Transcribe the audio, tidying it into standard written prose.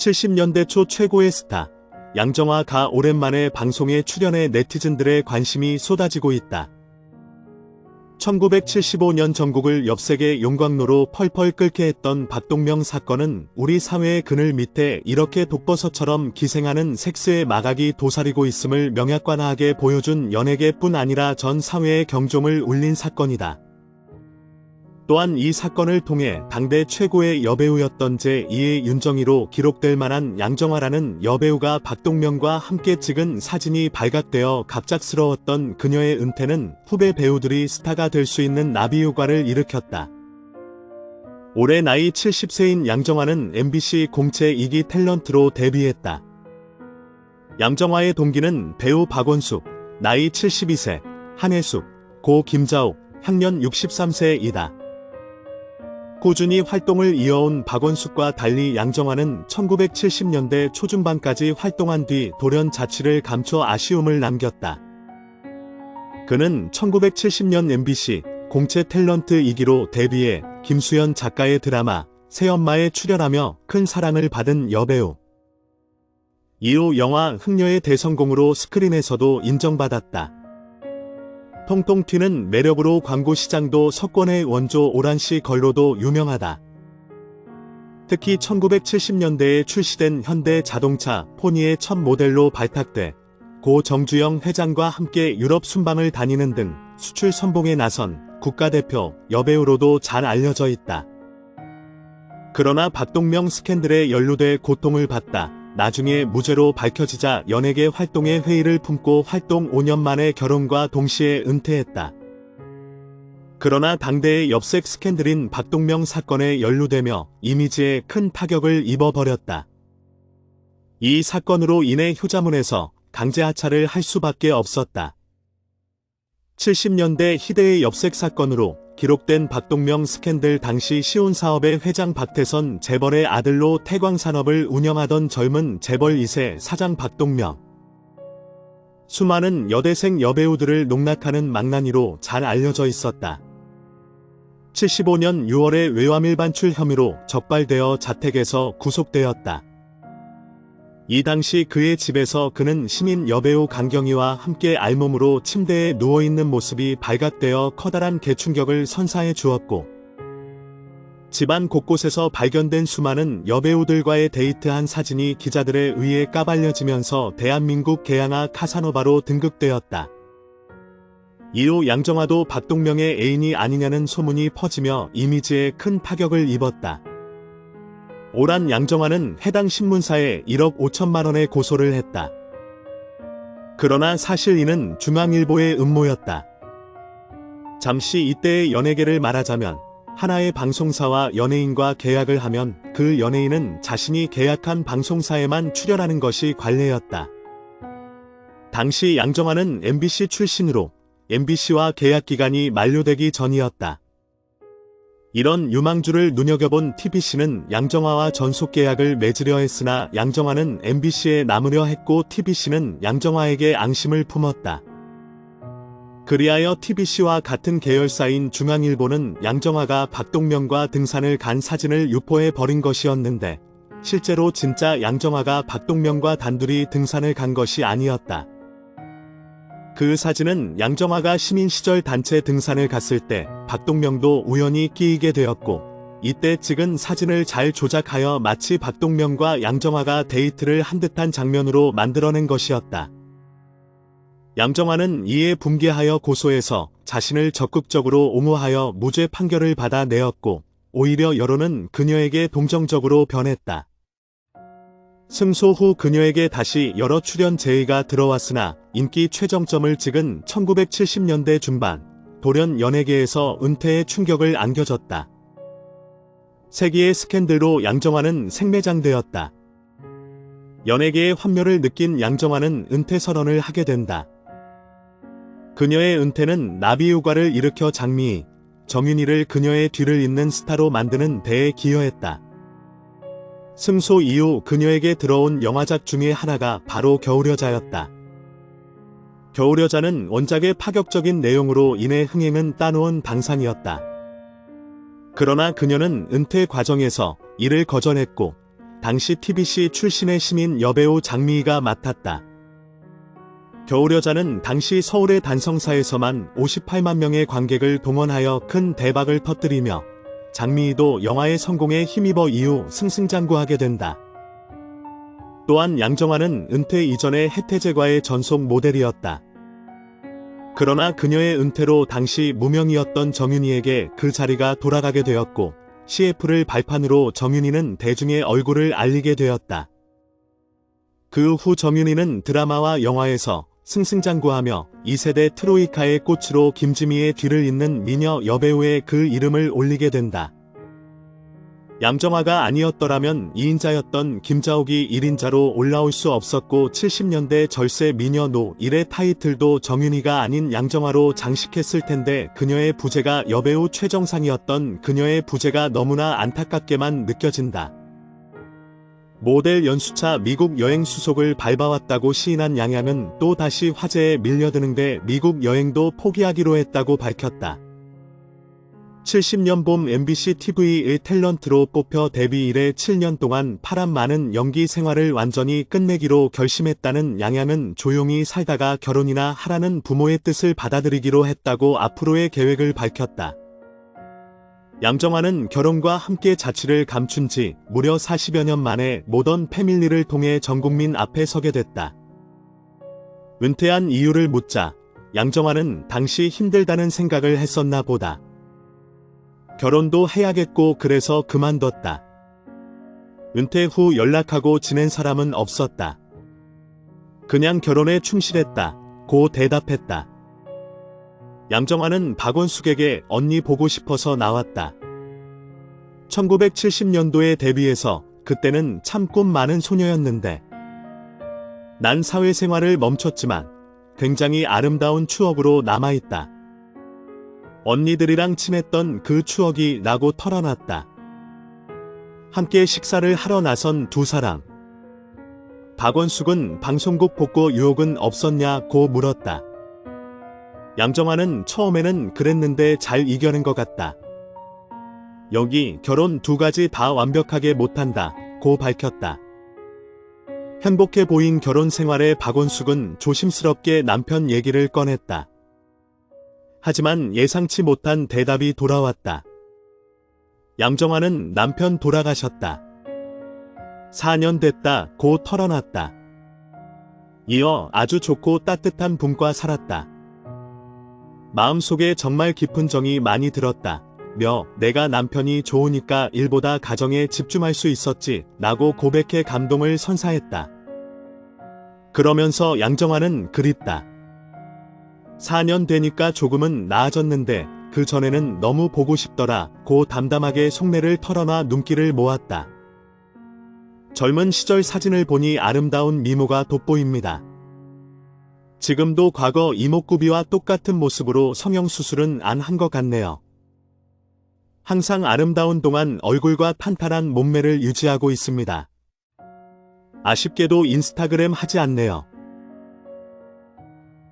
70년대 초 최고의 스타, 양정화가 오랜만에 방송에 출연해 네티즌들의 관심이 쏟아지고 있다. 1975년 전국을 엽색의 용광로로 펄펄 끓게 했던 박동명 사건은 우리 사회의 그늘 밑에 이렇게 독버섯처럼 기생하는 섹스의 마각이 도사리고 있음을 명약관하게 보여준 연예계뿐 아니라 전 사회의 경종을 울린 사건이다. 또한 이 사건을 통해 당대 최고의 여배우였던 제2의 윤정이로 기록될 만한 양정화라는 여배우가 박동명과 함께 찍은 사진이 발각되어 갑작스러웠던 그녀의 은퇴는 후배 배우들이 스타가 될 수 있는 나비효과를 일으켰다. 올해 나이 70세인 양정화는 MBC 공채 2기 탤런트로 데뷔했다. 양정화의 동기는 배우 박원숙, 나이 72세, 한혜숙, 고 김자옥, 향년 63세이다. 꾸준히 활동을 이어온 박원숙과 달리 양정화는 1970년대 초중반까지 활동한 뒤 돌연 자취를 감춰 아쉬움을 남겼다. 그는 1970년 MBC 공채 탤런트 2기로 데뷔해 김수현 작가의 드라마 새엄마에 출연하며 큰 사랑을 받은 여배우. 이후 영화 흥녀의 대성공으로 스크린에서도 인정받았다. 통통 튀는 매력으로 광고 시장도 석권의 원조 오란시 걸로도 유명하다. 특히 1970년대에 출시된 현대 자동차 포니의 첫 모델로 발탁돼 고 정주영 회장과 함께 유럽 순방을 다니는 등 수출 선봉에 나선 국가대표 여배우로도 잘 알려져 있다. 그러나 박동명 스캔들에 연루돼 고통을 받다 나중에 무죄로 밝혀지자 연예계 활동에 회의를 품고 활동 5년 만에 결혼과 동시에 은퇴했다. 그러나 당대의 엽색 스캔들인 박동명 사건에 연루되며 이미지에 큰 타격을 입어버렸다. 이 사건으로 인해 효자문에서 강제 하차를 할 수밖에 없었다. 70년대 희대의 엽색 사건으로 기록된 박동명 스캔들 당시 시온사업의 회장 박태선 재벌의 아들로 태광산업을 운영하던 젊은 재벌 2세 사장 박동명. 수많은 여대생 여배우들을 농락하는 망나니로 잘 알려져 있었다. 75년 6월에 외화밀 반출 혐의로 적발되어 자택에서 구속되었다. 이 당시 그의 집에서 그는 신인 여배우 강경희와 함께 알몸으로 침대에 누워있는 모습이 발각되어 커다란 개충격을 선사해 주었고, 집안 곳곳에서 발견된 수많은 여배우들과의 데이트한 사진이 기자들에 의해 까발려지면서 대한민국 개양아 카사노바로 등극되었다. 이후 양정화도 박동명의 애인이 아니냐는 소문이 퍼지며 이미지에 큰 타격을 입었다. 오란 양정화는 해당 신문사에 1억 5천만 원의 고소를 했다. 그러나 사실 이는 중앙일보의 음모였다. 잠시 이때의 연예계를 말하자면 하나의 방송사와 연예인과 계약을 하면 그 연예인은 자신이 계약한 방송사에만 출연하는 것이 관례였다. 당시 양정화는 MBC 출신으로 MBC와 계약 기간이 만료되기 전이었다. 이런 유망주를 눈여겨본 TBC는 양정화와 전속 계약을 맺으려 했으나 양정화는 MBC에 남으려 했고 TBC는 양정화에게 앙심을 품었다. 그리하여 TBC와 같은 계열사인 중앙일보는 양정화가 박동명과 등산을 간 사진을 유포해 버린 것이었는데 실제로 진짜 양정화가 박동명과 단둘이 등산을 간 것이 아니었다. 그 사진은 양정화가 신인 시절 단체 등산을 갔을 때 박동명도 우연히 끼이게 되었고, 이때 찍은 사진을 잘 조작하여 마치 박동명과 양정화가 데이트를 한 듯한 장면으로 만들어낸 것이었다. 양정화는 이에 분개하여 고소해서 자신을 적극적으로 옹호하여 무죄 판결을 받아내었고, 오히려 여론은 그녀에게 동정적으로 변했다. 승소 후 그녀에게 다시 여러 출연 제의가 들어왔으나 인기 최정점을 찍은 1970년대 중반, 돌연 연예계에서 은퇴의 충격을 안겨줬다. 세기의 스캔들로 양정화는 생매장되었다. 연예계의 환멸을 느낀 양정화는 은퇴 선언을 하게 된다. 그녀의 은퇴는 나비효과를 일으켜 장미희, 정윤희를 그녀의 뒤를 잇는 스타로 만드는 데에 기여했다. 승소 이후 그녀에게 들어온 영화작 중의 하나가 바로 겨울여자였다. 겨울여자는 원작의 파격적인 내용으로 인해 흥행은 따놓은 방산이었다. 그러나 그녀는 은퇴 과정에서 이를 거절했고 당시 TBC 출신의 신인 여배우 장미희가 맡았다. 겨울여자는 당시 서울의 단성사에서만 58만 명의 관객을 동원하여 큰 대박을 터뜨리며 장미희도 영화의 성공에 힘입어 이후 승승장구하게 된다. 또한 양정화는 은퇴 이전에 해태제과의 전속 모델이었다. 그러나 그녀의 은퇴로 당시 무명이었던 정윤희에게 그 자리가 돌아가게 되었고 CF를 발판으로 정윤희는 대중의 얼굴을 알리게 되었다. 그 후 정윤희는 드라마와 영화에서 승승장구하며 2세대 트로이카의 꽃으로 김지미의 뒤를 잇는 미녀 여배우의 그 이름을 올리게 된다. 양정화가 아니었더라면 2인자였던 김자옥이 1인자로 올라올 수 없었고 70년대 절세 미녀 노1의 타이틀도 정윤희가 아닌 양정화로 장식했을 텐데 그녀의 부재가 여배우 최정상이었던 그녀의 부재가 너무나 안타깝게만 느껴진다. 모델 연수차 미국 여행 수속을 밟아왔다고 시인한 양양은 또 다시 화제에 밀려드는데 미국 여행도 포기하기로 했다고 밝혔다. 70년 봄 MBC TV의 탤런트로 뽑혀 데뷔 이래 7년 동안 파란 많은 연기 생활을 완전히 끝내기로 결심했다는 양양은 조용히 살다가 결혼이나 하라는 부모의 뜻을 받아들이기로 했다고 앞으로의 계획을 밝혔다. 양정화는 결혼과 함께 자취를 감춘 지 무려 40여 년 만에 모던 패밀리를 통해 전국민 앞에 서게 됐다. 은퇴한 이유를 묻자 양정화는 당시 힘들다는 생각을 했었나 보다. 결혼도 해야겠고 그래서 그만뒀다. 은퇴 후 연락하고 지낸 사람은 없었다. 그냥 결혼에 충실했다. 고 대답했다. 양정화는 박원숙에게 언니 보고 싶어서 나왔다. 1970년도에 데뷔해서 그때는 참 꿈 많은 소녀였는데 난 사회생활을 멈췄지만 굉장히 아름다운 추억으로 남아있다. 언니들이랑 친했던 그 추억이 나고 털어놨다. 함께 식사를 하러 나선 두 사람. 박원숙은 방송국 복고 유혹은 없었냐고 물었다. 양정화는 처음에는 그랬는데 잘 이겨낸 것 같다. 여기 결혼 두 가지 다 완벽하게 못한다 고 밝혔다. 행복해 보인 결혼 생활에 박원숙은 조심스럽게 남편 얘기를 꺼냈다. 하지만 예상치 못한 대답이 돌아왔다. 양정화는 남편 돌아가셨다. 4년 됐다 고 털어놨다. 이어 아주 좋고 따뜻한 분과 살았다. 마음속에 정말 깊은 정이 많이 들었다. 내가 남편이 좋으니까 일보다 가정에 집중할 수 있었지 라고 고백해 감동을 선사했다. 그러면서 양정화는 그립다. 4년 되니까 조금은 나아졌는데 그 전에는 너무 보고 싶더라 고 담담하게 속내를 털어놔 눈길을 모았다. 젊은 시절 사진을 보니 아름다운 미모가 돋보입니다. 지금도 과거 이목구비와 똑같은 모습으로 성형수술은 안 한 것 같네요. 항상 아름다운 동안 얼굴과 탄탄한 몸매를 유지하고 있습니다. 아쉽게도 인스타그램 하지 않네요.